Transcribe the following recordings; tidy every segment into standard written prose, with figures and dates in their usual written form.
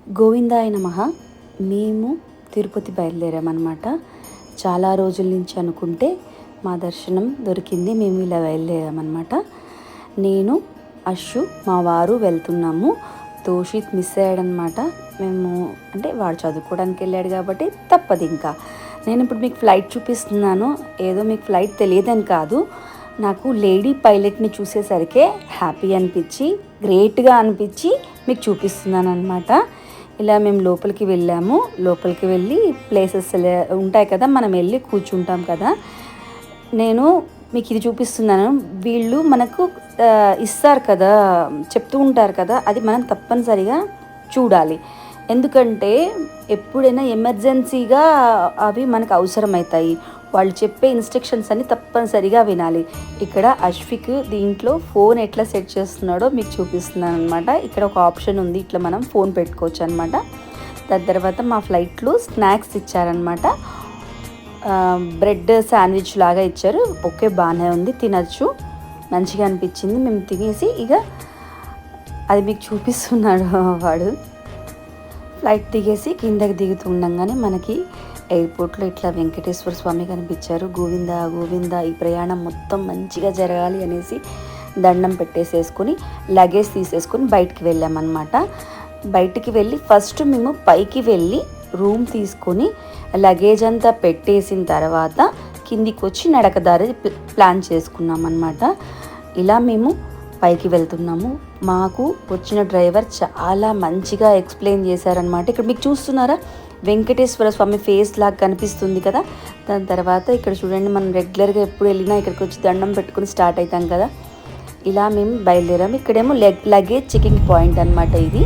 గోవిందాయ నమః. మేము తిరుపతి బయలుదేరామన్నమాట. చాలా రోజుల నుంచి అనుకుంటే మా దర్శనం దొరికింది. మేము ఇలా బయలుదేరామన్నమాట. నేను, అశ్షు, మా వారు వెళ్తున్నాము. తోషిత్ మిస్ అయ్యాడనమాట. మేము అంటే వాడు చదువుకోవడానికి వెళ్ళాడు కాబట్టి తప్పదు. ఇంకా నేను ఇప్పుడు మీకు ఫ్లైట్ చూపిస్తున్నాను. ఏదో మీకు ఫ్లైట్ తెలియదని కాదు, నాకు లేడీ పైలట్ని చూసేసరికి హ్యాపీ అనిపించి, గ్రేట్గా అనిపించి మీకు చూపిస్తున్నాను అనమాట. ఇలా మేము లోపలికి వెళ్ళాము. లోపలికి వెళ్ళి ప్లేసెస్ ఉంటాయి కదా, మనం వెళ్ళి కూర్చుంటాం కదా. నేను మీకు ఇది చూపిస్తున్నాను. వీళ్ళు మనకు ఇస్తారు కదా, చెప్తూ ఉంటారు కదా, అది మనం తప్పనిసరిగా చూడాలి. ఎందుకంటే ఎప్పుడైనా ఎమర్జెన్సీగా అవి మనకు అవసరమవుతాయి. వాళ్ళు చెప్పే ఇన్స్ట్రక్షన్స్ అన్ని తప్పనిసరిగా వినాలి. ఇక్కడ అశ్విక్ దీంట్లో ఫోన్ ఎట్లా సెట్ చేస్తున్నాడో మీకు చూపిస్తున్నాను అనమాట. ఇక్కడ ఒక ఆప్షన్ ఉంది, ఇట్లా మనం ఫోన్ పెట్టుకోవచ్చు అనమాట. దాని తర్వాత మా ఫ్లైట్లో స్నాక్స్ ఇచ్చారనమాట. బ్రెడ్ శాండ్విచ్ లాగా ఇచ్చారు. ఓకే, బాగానే ఉంది, తినచ్చు, మంచిగా అనిపించింది. మేము తినేసి ఇక అది మీకు చూపిస్తున్నాడు వాడు. ఫ్లైట్ దిగేసి కిందకి దిగుతుండగానే మనకి ఎయిర్పోర్ట్లో ఇట్లా వెంకటేశ్వర స్వామి కనిపించారు. గోవింద గోవింద, ఈ ప్రయాణం మొత్తం మంచిగా జరగాలి అనేసి దండం పెట్టేసేసుకొని లగేజ్ తీసేసుకొని బయటికి వెళ్ళామన్నమాట. బయటికి వెళ్ళి ఫస్ట్ మేము పైకి వెళ్ళి రూమ్ తీసుకొని లగేజ్ అంతా పెట్టేసిన తర్వాత కిందికి వచ్చి నడకదారి ప్లాన్ చేసుకున్నాం అన్నమాట. ఇలా మేము పైకి వెళ్తున్నాము. మాకు వచ్చిన డ్రైవర్ చాలా మంచిగా ఎక్స్ప్లెయిన్ చేశారనమాట. ఇక్కడ మీకు చూస్తున్నారా, వెంకటేశ్వర స్వామి ఫేస్ లాగా కనిపిస్తుంది కదా. దాని తర్వాత ఇక్కడ చూడండి, మనం రెగ్యులర్గా ఎప్పుడు వెళ్ళినా ఇక్కడికి వచ్చి దండం పెట్టుకుని స్టార్ట్ అవుతాం కదా. ఇలా మేము బయలుదేరాము. ఇక్కడేమో లగేజ్ చెకింగ్ పాయింట్ అనమాట. ఇది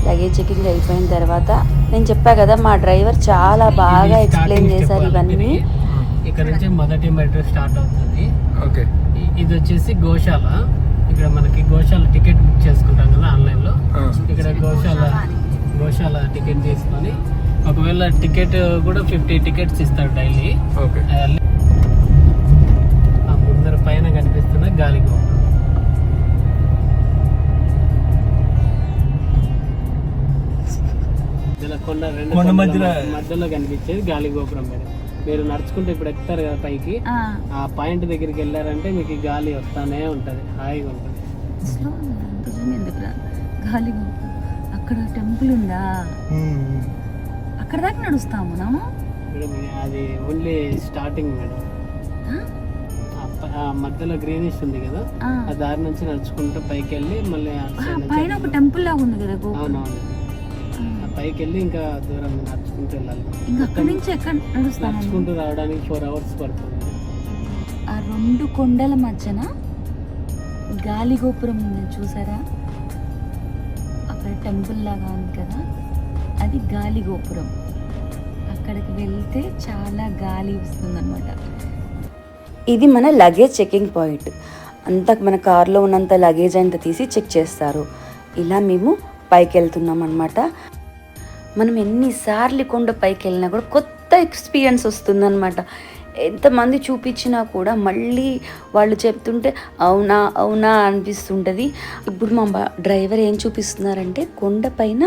లగేజ్ చెకింగ్ అయిపోయిన తర్వాత నేను చెప్పా కదా, మా డ్రైవర్ చాలా బాగా ఎక్స్ప్లెయిన్ చేశారు ఇవన్నీ. ఇక్కడ నుంచి మొదటి మెట్రో స్టార్ట్ అవుతుంది. ఓకే, ఇది వచ్చేసి గోశాల. ఇక్కడ మనకి గోశాల టికెట్ బుక్ చేసుకుంటాం కదా ఆన్లైన్లో. ఇక్కడ గోశాల టికెట్ తీసుకొని, ఒకవేళ టికెట్ కూడా 50 టికెట్స్ ఇస్తాడు డైలీ. ఆ ముందర పైన కనిపిస్తున్న గాలిగోపురం, కొండ మధ్యలో కనిపించేది గాలిగోపురం. మీరు నడుచుకుంటే ఇప్పుడు ఎక్కుతారు కదా పైకి, ఆ పాయింట్ దగ్గరికి వెళ్ళారంటే మీకు గాలి వస్తానే ఉంటది, హాయిగా ఉంటుంది. అక్కడ టెంపుల్ ఉందా, అక్కడ దాకా నడుస్తాము మనము. అది ఓన్లీ స్టార్టింగ్ మేడం. మధ్యలో గ్రీనిష్ ఉంది కదా, ఆ దారి నుంచి నడుచుకుంటూ పైకి వెళ్ళి మళ్ళీ పైన ఒక టెంపుల్ లాగా ఉంది కదా. అవునవును, పైకి వెళ్ళి ఇంకా దూరం నడుచుకుంటూ వెళ్ళాలి. అక్కడి నుంచి ఎక్కడ నడుచుకుంటూ రావడానికి 4 hours పడుతుంది. ఆ 2 కొండల మధ్యన గాలి గోపురం ఉంది చూసారా, అక్కడ టెంపుల్ లాగా ఉంది కదా, అది గాలి గోపురం. అక్కడికి వెళ్తే చాలా గాలి వస్తుంది అన్నమాట. ఇది మన లగేజ్ చెకింగ్ పాయింట్. అంతా మన కార్లో ఉన్నంత లగేజ్ అంతా తీసి చెక్ చేస్తారు. ఇలా మేము పైకి వెళ్తున్నాం అన్నమాట. మనం ఎన్నిసార్లు కొండ పైకి వెళ్ళినా కూడా కొత్త ఎక్స్పీరియన్స్ వస్తుందన్నమాట. ఎంతమంది చూపించినా కూడా మళ్ళీ వాళ్ళు చెప్తుంటే అవునా అవునా అనిపిస్తుంటుంది. ఇప్పుడు మా డ్రైవర్ ఏం చూపిస్తున్నారంటే, కొండ పైన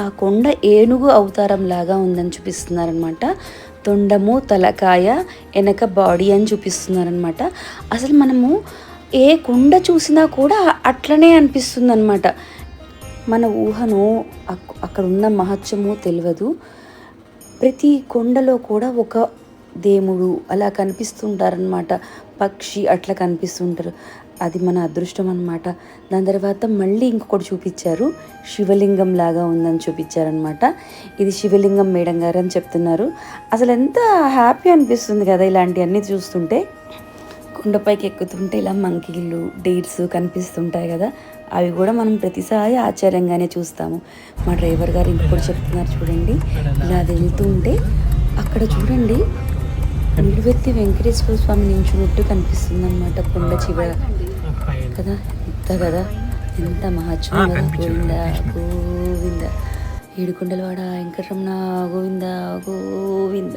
ఆ కొండ ఏనుగు అవతారం లాగా ఉందని చూపిస్తున్నారనమాట. తొండము, తలకాయ, వెనక బాడీ అని చూపిస్తున్నారనమాట. అసలు మనము ఏ కొండ చూసినా కూడా అట్లనే అనిపిస్తుంది అనమాట. మన ఊహను అక్కడ ఉన్న మహత్యము తెలియదు. ప్రతి కొండలో కూడా ఒక దేవుడు అలా కనిపిస్తుంటారనమాట. పక్షి అట్లా కనిపిస్తుంటారు. అది మన అదృష్టం అనమాట. దాని తర్వాత మళ్ళీ ఇంకొకటి చూపించారు, శివలింగం లాగా ఉందని చూపించారనమాట. ఇది శివలింగం మేడం గారు అని చెప్తున్నారు. అసలు ఎంత హ్యాపీ అనిపిస్తుంది కదా ఇలాంటివన్నీ చూస్తుంటే. కొండపైకి ఎక్కుతుంటే ఇలా మంకీలు, డేట్స్ కనిపిస్తుంటాయి కదా, అవి కూడా మనం ప్రతిసారి ఆశ్చర్యంగానే చూస్తాము. మా డ్రైవర్ గారు ఇంకొకటి చెప్తున్నారు చూడండి. ఇలా అది వెళ్తుంటే అక్కడ చూడండి, నిలువెత్తి వెంకటేశ్వర స్వామి నించున్నట్టు కనిపిస్తుంది అనమాట కొండ చివర కదా. ఎంత మహత్యం కదా. గోవింద గోవింద, ఏడుకొండలవాడ వెంకటరమణ గోవింద గోవింద.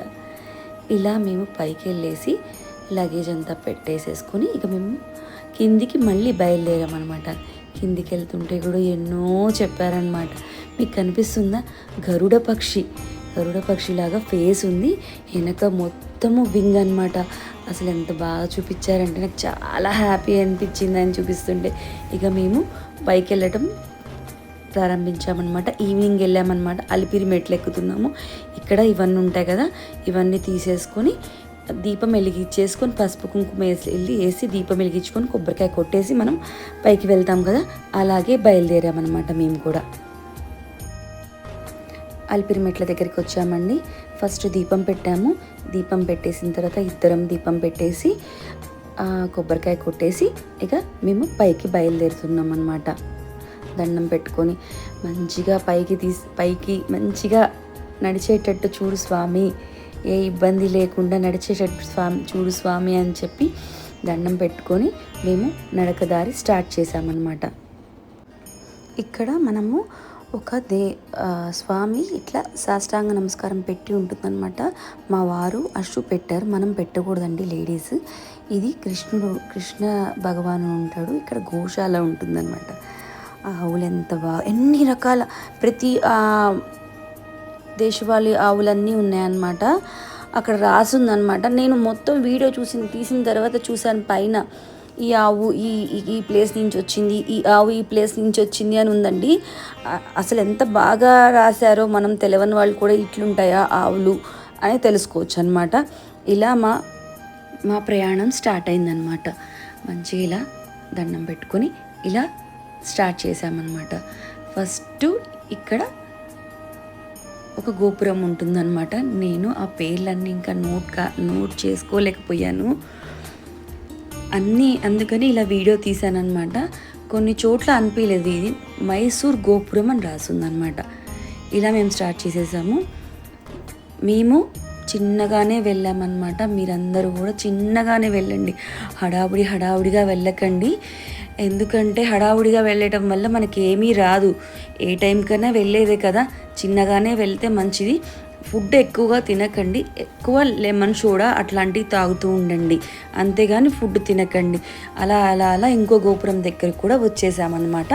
ఇలా మేము పైకి వెళ్ళేసి లగేజ్ అంతా పెట్టేసేసుకొని ఇక మేము కిందికి మళ్ళీ బయలుదేరామన్నమాట. కిందికి వెళ్తుంటే కూడా ఎన్నో చెప్పారనమాట. మీకు కనిపిస్తుందా? గరుడ పక్షిలాగా ఫేస్ ఉంది, వెనక మొత్తము వింగ్ అనమాట. అసలు ఎంత బాగా చూపించారంటే నాకు చాలా హ్యాపీ అనిపించింది అని చూపిస్తుంటే. ఇక మేము పైకి వెళ్ళటం ప్రారంభించామన్నమాట. ఈవినింగ్ వెళ్ళామన్నమాట. అలిపిరి మెట్లు ఎక్కుతున్నాము. ఇక్కడ ఇవన్నీ ఉంటాయి కదా, ఇవన్నీ తీసేసుకొని దీపం వెలిగించేసుకొని పసుపు కుంకుమ వేసి దీపం వెలిగించుకొని కొబ్బరికాయ కొట్టేసి మనం పైకి వెళ్తాం కదా, అలాగే బయలుదేరామన్నమాట. మేము కూడా అలిపిరి మెట్ల దగ్గరికి వచ్చామండి. ఫస్ట్ దీపం పెట్టాము. దీపం పెట్టేసిన తర్వాత ఇద్దరం దీపం పెట్టేసి కొబ్బరికాయ కొట్టేసి ఇక మేము పైకి బయలుదేరుతున్నాం అన్నమాట. దండం పెట్టుకొని మంచిగా పైకి మంచిగా నడిచేటట్టు చూడు స్వామి, ఏ ఇబ్బంది లేకుండా నడిచేటట్టు చూడు స్వామి అని చెప్పి దండం పెట్టుకొని మేము నడకదారి స్టార్ట్ చేసామన్నమాట. ఇక్కడ మనము ఒక స్వామి ఇట్లా సాష్టాంగ నమస్కారం పెట్టి ఉంటుందన్నమాట. మా వారు అశ్రు పెట్టారు, మనం పెట్టకూడదండి లేడీస్. ఇది కృష్ణ భగవాను ఉంటాడు. ఇక్కడ గోశాల ఉంటుందన్నమాట. ఆవులు ఎంత బాగా, ఎన్ని రకాల ప్రతి దేశవాళీ ఆవులన్నీ ఉన్నాయన్నమాట. అక్కడ రాసుందనమాట. నేను మొత్తం వీడియో తీసిన తర్వాత చూశాను పైన ఈ ఆవు ఈ ప్లేస్ నుంచి వచ్చింది, ఈ ఆవు ఈ ప్లేస్ నుంచి వచ్చింది అని ఉందండి. అసలు ఎంత బాగా రాశారో, మనం తెలియని వాళ్ళు కూడా ఇట్లుంటాయా ఆవులు అని తెలుసుకోవచ్చు అనమాట. ఇలా మా ప్రయాణం స్టార్ట్ అయిందనమాట. మంచిగా ఇలా దండం పెట్టుకొని ఇలా స్టార్ట్ చేసామన్నమాట. ఫస్ట్ ఇక్కడ ఒక గోపురం ఉంటుందన్నమాట. నేను ఆ పేర్లన్నీ ఇంకా నోట్ చేసుకోలేకపోయాను అందుకని ఇలా వీడియో తీసానన్నమాట. కొన్ని చోట్ల అనిపించలేదు, ఇది మైసూర్ గోపురం అని రాసుందనమాట. ఇలా మేము స్టార్ట్ చేసేసాము. మేము చిన్నగానే వెళ్ళామన్నమాట. మీరందరూ కూడా చిన్నగానే వెళ్ళండి, హడావుడిగా వెళ్ళకండి. ఎందుకంటే హడావుడిగా వెళ్ళటం వల్ల మనకి ఏమీ రాదు. ఏ టైంకైనా వెళ్ళేదే కదా, చిన్నగానే వెళ్తే మంచిది. ఫుడ్ ఎక్కువగా తినకండి, ఎక్కువ లెమన్ సోడా అట్లాంటివి తాగుతూ ఉండండి, అంతేగాని ఫుడ్ తినకండి. అలా ఇంకో గోపురం దగ్గరికి కూడా వచ్చేసామన్నమాట.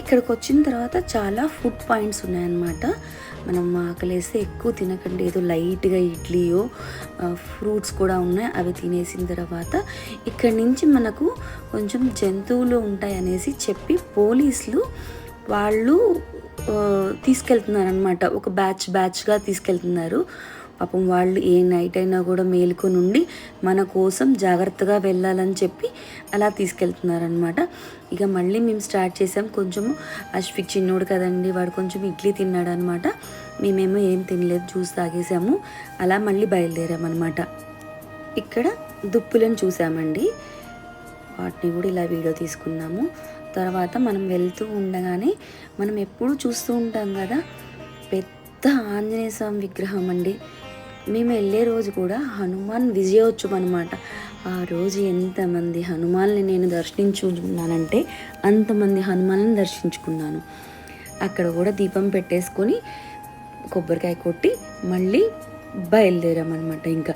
ఇక్కడికి వచ్చిన తర్వాత చాలా ఫుడ్ పాయింట్స్ ఉన్నాయన్నమాట. మనం ఆకలేస్తే ఎక్కువ తినకండి, ఏదో లైట్గా ఇడ్లీయో ఫ్రూట్స్ కూడా ఉన్నాయి, అవి తినేసిన తర్వాత ఇక్కడి నుంచి మనకు కొంచెం జంతువులు ఉంటాయనేసి చెప్పి పోలీసులు వాళ్ళు తీసుకెళ్తున్నారు అనమాట. ఒక బ్యాచ్గా తీసుకెళ్తున్నారు. పాపం వాళ్ళు ఏ నైట్ అయినా కూడా మేలుకొని ఉండి మన కోసం జాగ్రత్తగా వెళ్ళాలని చెప్పి అలా తీసుకెళ్తున్నారనమాట. ఇక మళ్ళీ మేము స్టార్ట్ చేసాం. కొంచెము అశ్విక్ చిన్నోడు కదండి, వాడు కొంచెం ఇడ్లీ తిన్నాడు అనమాట. మేమేమో ఏం తినలేదు, జ్యూస్ తాగేసాము. అలా మళ్ళీ బయలుదేరామన్నమాట. ఇక్కడ దుప్పులను చూసామండి, వాటిని కూడా ఇలా వీడియో తీసుకున్నాము. తర్వాత మనం వెళ్తూ ఉండగానే మనం ఎప్పుడూ చూస్తూ ఉంటాం కదా, పెద్ద ఆంజనేయ స్వామి విగ్రహం అండి. మేము వెళ్ళే రోజు కూడా హనుమాన్ విజయోత్సవం అనమాట. ఆ రోజు ఎంతమంది హనుమాన్ని నేను దర్శించుకున్నానంటే అంతమంది హనుమాన్ని దర్శించుకున్నాను. అక్కడ కూడా దీపం పెట్టేసుకొని కొబ్బరికాయ కొట్టి మళ్ళీ బయలుదేరామన్నమాట. ఇంకా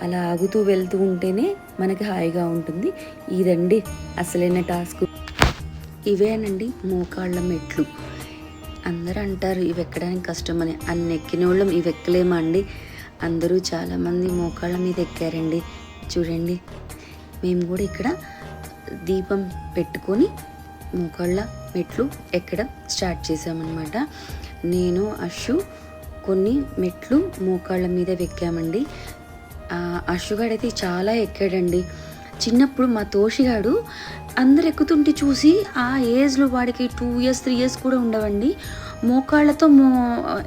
అలా ఆగుతూ వెళ్తూ ఉంటేనే మనకి హాయిగా ఉంటుంది. ఇదండి అసలైన టాస్క్. ఇవేనండి మోకాళ్ళ మెట్లు. అందరూ అంటారు ఇవి ఎక్కడానికి కష్టమని, అన్ని ఎక్కిన వాళ్ళం ఇవి ఎక్కలేమా అండి. అందరూ చాలామంది మోకాళ్ళ మీద ఎక్కారండి. చూడండి, మేము కూడా ఇక్కడ దీపం పెట్టుకొని మోకాళ్ళ మెట్లు ఎక్కడం స్టార్ట్ చేసామన్నమాట. నేను అశ్వు కొన్ని మెట్లు మోకాళ్ళ మీద ఎక్కామండి. అశ్వుగాడైతే చాలా ఎక్కాడండి. చిన్నప్పుడు మా తోషిగాడు అందరు ఎక్కుతుంటే చూసి ఆ ఏజ్లో వాడికి 2 years 3 years కూడా ఉండవండి, మోకాళ్ళతో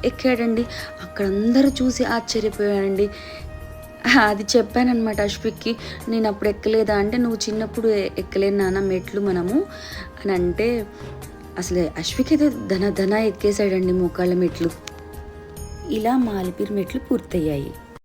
ఎక్కాడండి. అక్కడ అందరూ చూసి ఆశ్చర్యపోయాడండి. అది చెప్పానమాట అశ్విక్కి, నేను అప్పుడు ఎక్కలేదా అంటే, నువ్వు చిన్నప్పుడు ఎక్కలేను నాన్న మెట్లు మనము అని అంటే, అసలు అశ్విక్ అయితే ధన ఎక్కేసాడండి మోకాళ్ళ మెట్లు. ఇలా మా అలిపిరి మెట్లు పూర్తయ్యాయి.